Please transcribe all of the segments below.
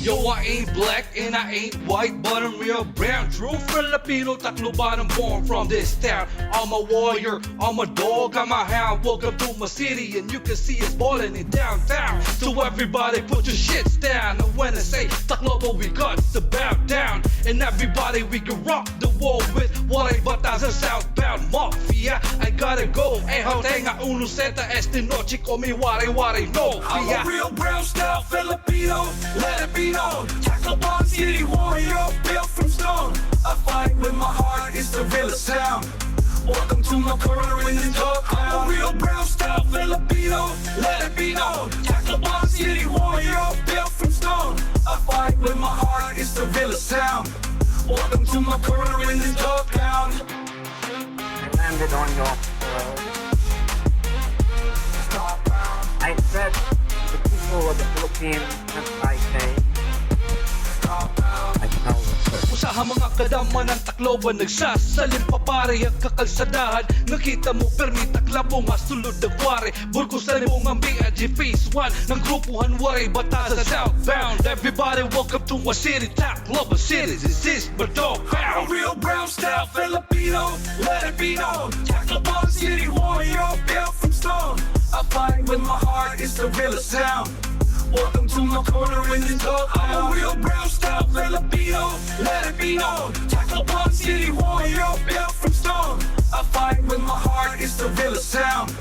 Yo, I ain't black and I ain't white, but I'm real brown. True Filipino, Tacloban, I'm born from this town. I'm a warrior, I'm a dog, I'm a hound. Welcome to my city and you can see us ballin' in downtown. So everybody put your shits down. And when I say Tacloban, we got to bow down. And everybody, we can rock the wall with Waray, Batazan, Southbound, Mafia. I gotta go, eh, how tenga uno seta este noche con mi Waray, no. I'm a real brown style Filipino, let it be known. Tacloban city warrior, built from stone. I fight with my heart, it's the realest sound. Welcome to my corner in the dog pound. I'm a real brown style Filipino, let it be known. Tacloban city warrior, built from stone. I fight with my heart, it's the realest sound. Welcome to my corner in the dog pound. I landed on your soil. I said the people of the Philippines and Leyte, I tell the truth. Usaha mga kadama ng Tacloban, nagsasalim pa pare ang kakalsadahan. Nakita mo permi taklabo masulod na kware. Burkusan mo ng BNG Phase 1 ng grupuhan Waray, Batazan, Southbound. Everybody welcome to our city, Tacloban city. This is my dog I'm pound. a real brown style Filipino, let it be known. Tacloban city warrior, built from stone. I fight with my heart, it's the realest sound. Welcome to my corner in the dog pound. I'm a real brown style Filipino, let it be known. Tacloban city warrior, built from stone. I fight with my heart, it's the realest sound.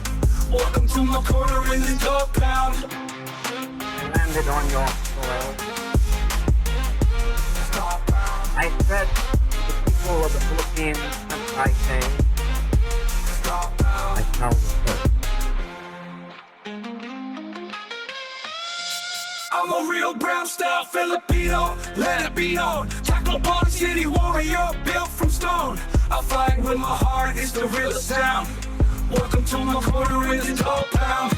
Welcome to my corner in the dog pound. I landed on your soil. I said the people of the Philippines and Leyte, I tell the truth. I'm a real brown style Filipino, let it be known. Tacloban city warrior, built from stone. I fight with my heart, it's the realest sound. Welcome to my corner in the dog pound.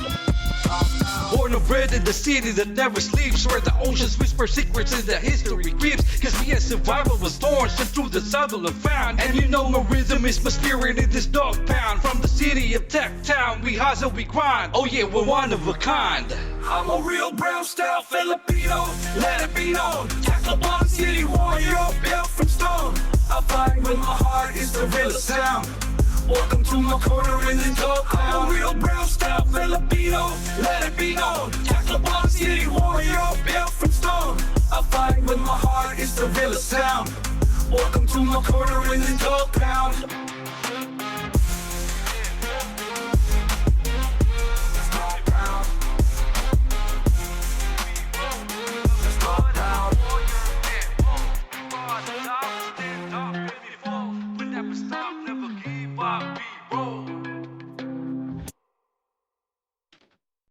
Born and bred in the city that never sleeps, where the oceans whisper secrets and the history creeps. Cause me and survival was torn, sent through the struggle and found. And you know my rhythm is my spirit in this dog pound. From the city of Tech Town, we hustle, we grind. Oh yeah, we're one of a kind. I'm a real brown style Filipino, let it be known. Tacloban city warrior, built from stone. I fight with my heart, it's the realest sound. Welcome to my corner in the dog pound. I'm a real brown style Filipino, let it be known. Tacloban city warrior, built from stone. I fight with my heart, it's the realest sound. Welcome to my corner in the dog pound.